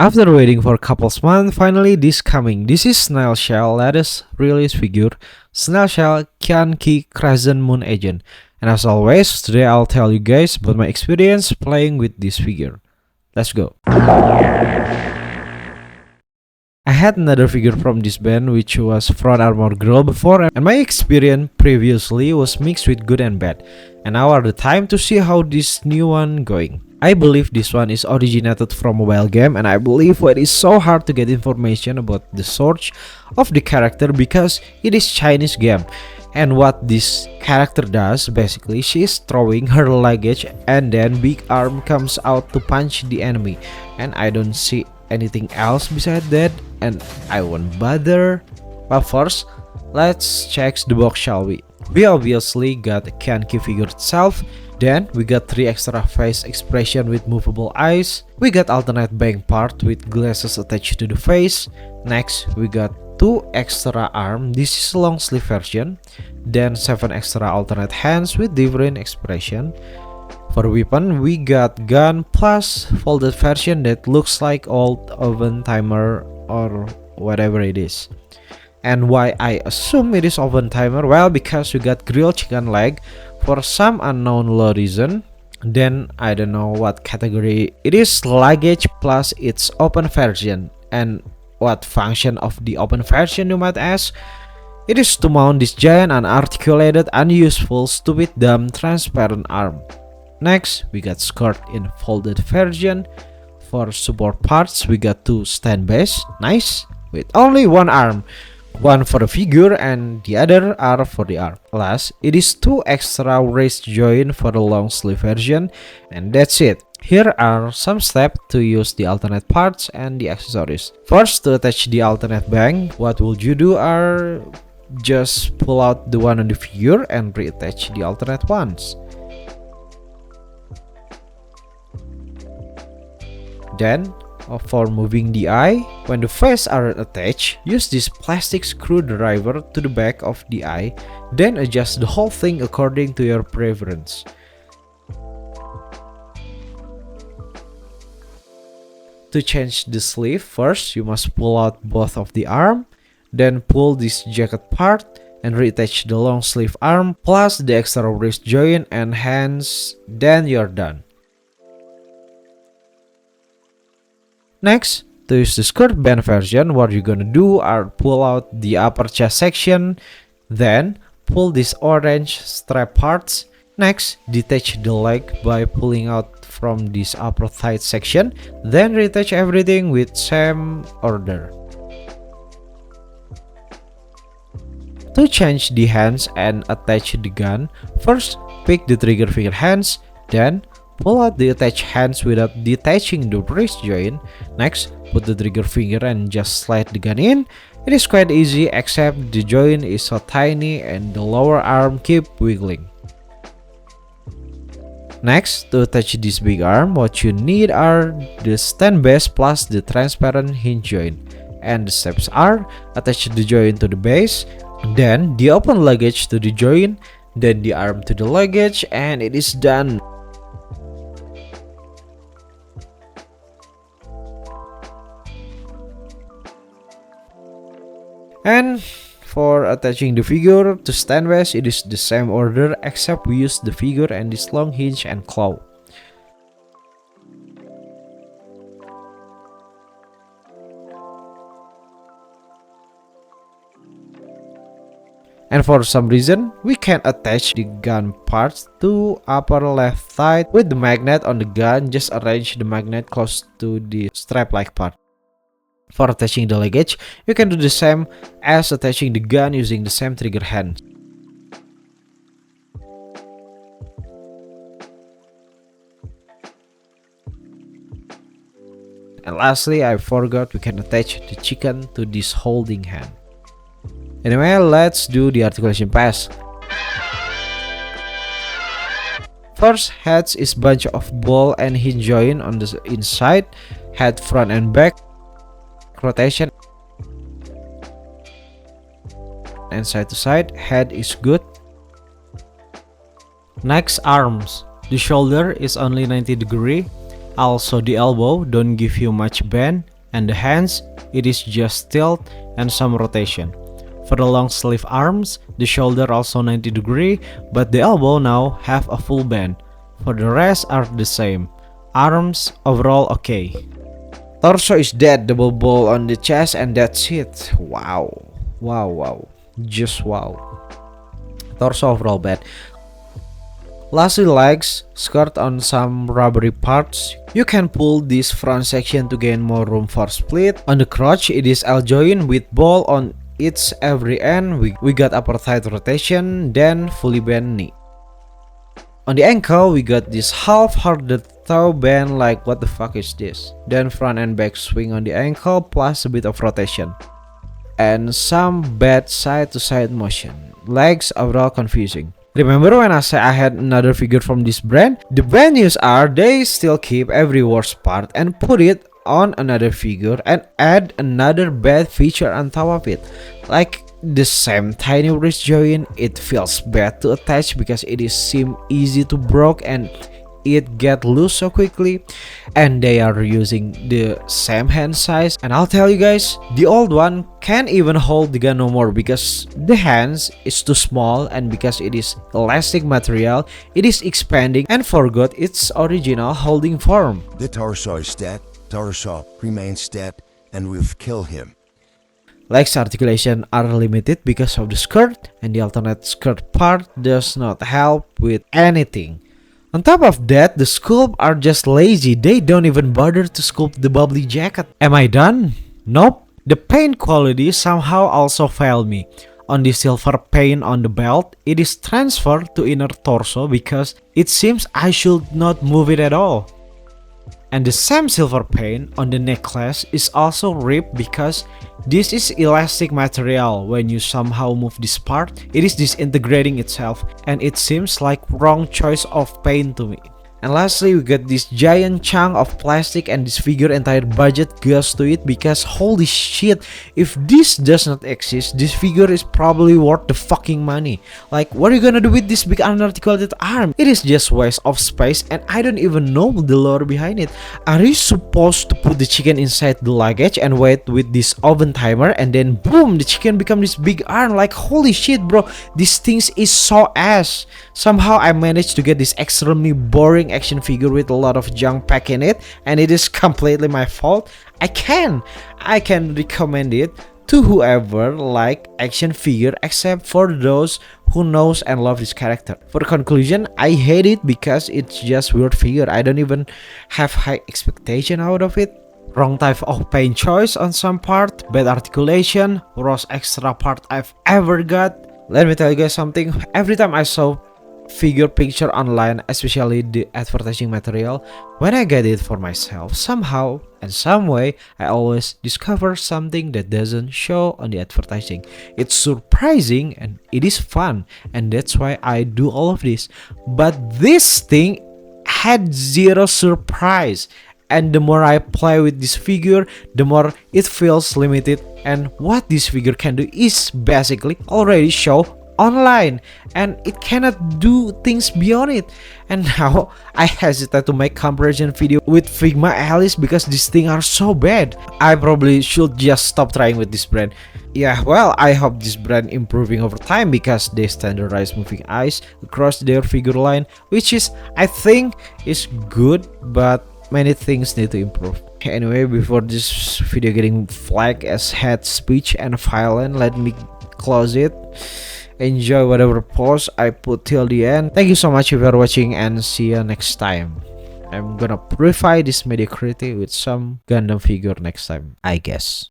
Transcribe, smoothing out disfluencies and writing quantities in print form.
After waiting for a couple months, finally this coming. This is Snail Shell latest release figure, Snail Shell Qianqi Crescent Moon Agent. And as always, today I'll tell you guys about my experience playing with this figure. Let's go. I had another figure from this band which was Front Armor Girl before, and my experience previously was mixed with good and bad. And now are the time to see how this new one going. I believe this one is originated from a mobile game, and I believe it is so hard to get information about the source of the character because it is Chinese game. And what this character does, basically she is throwing her luggage and then big arm comes out to punch the enemy, and I don't see anything else besides that, and I won't bother. But first, let's check the box, shall we? We obviously got the Qianqi figure itself. Then we got 3 extra face expression with movable eyes. We got alternate bang part with glasses attached to the face. Next we got 2 extra arm, this is long sleeve version. Then 7 extra alternate hands with different expression. For weapon we got gun plus folded version that looks like old oven timer or whatever it is. And why I assume it is oven timer? Well, because we got grilled chicken leg for some unknown low reason. Then I don't know what category it is, luggage plus its open version. And what function of the open version, you might ask? It is to mount this giant unarticulated, unuseful, stupid, dumb, transparent arm. Next we got skirt in folded version. For support parts we got 2 stand base, nice, with only 1 arm. One for the figure and the other are for the arm. Last, it is 2 extra wrist joint for the long sleeve version, and that's it. Here are some steps to use the alternate parts and the accessories. First, to attach the alternate bang, what will you do are just pull out the one on the figure and reattach the alternate ones. Then, for moving the eye, when the face aren't attached, use this plastic screwdriver to the back of the eye, then adjust the whole thing according to your preference. To change the sleeve, first you must pull out both of the arm, then pull this jacket part and reattach the long sleeve arm plus the extra wrist joint and hands, then you're done. Next, to use the skirt band version, what you're gonna do are pull out the upper chest section, then pull these orange strap parts. Next, detach the leg by pulling out from this upper thigh section, then reattach everything with same order. To change the hands and attach the gun, first pick the trigger finger hands, then pull out the attached hands without detaching the wrist joint. Next, put the trigger finger and just slide the gun in. It is quite easy except the joint is so tiny and the lower arm keep wiggling. Next, to attach this big arm, what you need are the stand base plus the transparent hinge joint. And the steps are, attach the joint to the base, then the open luggage to the joint, then the arm to the luggage, and it is done. And for attaching the figure to stand base, it is the same order except we use the figure and this long hinge and claw. And for some reason, we can attach the gun parts to upper left thigh with the magnet on the gun. Just arrange the magnet close to the strap-like part. For attaching the luggage, you can do the same as attaching the gun using the same trigger hand. And lastly, I forgot we can attach the chicken to this holding hand. Anyway, let's do the articulation pass. First, heads is bunch of ball and hinge joint on the inside, head front and back, rotation and side to side, head is good. Next, arms. The shoulder is only 90 degree, Also the elbow don't give you much bend, and the hands, it is just tilt and some rotation. For the long sleeve arms, the shoulder also 90 degree, but the elbow now have a full bend. For the rest are the same. Arms overall okay. Torso is dead, double ball on the chest, and that's it. Wow. Wow. Just wow. Torso overall bad. Lastly, legs, skirt on some rubbery parts. You can pull this front section to gain more room for split. On the crotch, it is L-joint with ball on its every end. We got upper thigh rotation, then fully bent knee. On the ankle, we got this half-hearted toe bend, like what the fuck is this? Then front and back swing on the ankle plus a bit of rotation. And some bad side-to-side motion. Legs overall confusing. Remember when I said I had another figure from this brand? The bad news are they still keep every worst part and put it on another figure and add another bad feature on top of it. Like the same tiny wrist joint, it feels bad to attach because it is seem easy to broke and it get loose so quickly, and they are using the same hand size. And I'll tell you guys, the old one can't even hold the gun no more because the hands is too small, and because it is elastic material, it is expanding and forgot its original holding form. The torso is dead, torso remains dead, and we've killed him. Legs articulation are limited because of the skirt, and the alternate skirt part does not help with anything. On top of that, the sculpt are just lazy. They don't even bother to sculpt the bubbly jacket. Am I done? Nope. The paint quality somehow also failed me. On the silver paint on the belt, it is transferred to inner torso because it seems I should not move it at all. And the same silver paint on the necklace is also ripped because this is elastic material. When you somehow move this part, it is disintegrating itself, and it seems like wrong choice of paint to me. And lastly, we got this giant chunk of plastic, and this figure entire budget goes to it because holy shit, if this does not exist, this figure is probably worth the fucking money. Like, what are you gonna do with this big unarticulated arm? It is just waste of space, and I don't even know the lore behind it. Are you supposed to put the chicken inside the luggage and wait with this oven timer, and then boom, the chicken become this big arm? Like, holy shit, bro, this thing is so ass. Somehow I managed to get this extremely boring action figure with a lot of junk pack in it, and it is completely my fault. I can recommend it to whoever like action figure, except for those who knows and love this character. For the conclusion, I hate it because it's just weird figure. I don't even have high expectation out of it. Wrong type of paint choice on some part, bad articulation, worst extra part I've ever got. Let me tell you guys something. Every time I saw figure picture online, especially the advertising material, when I get it for myself, somehow and some way I always discover something that doesn't show on the advertising. It's surprising and it is fun, and that's why I do all of this. But this thing had zero surprise, and the more I play with this figure, the more it feels limited, and what this figure can do is basically already show online, and it cannot do things beyond it. And now I hesitate to make comparison video with Figma Alice because these things are so bad. I probably should just stop trying with this brand. Yeah, well, I hope this brand improving over time because they standardize moving eyes across their figure line, which is, I think, is good, but many things need to improve. Anyway, before this video getting flagged as hate speech and violent, let me close it. Enjoy whatever post I put till the end. Thank you so much if you are watching, and see you next time. I'm gonna purify this mediocrity with some Gundam figure next time, I guess.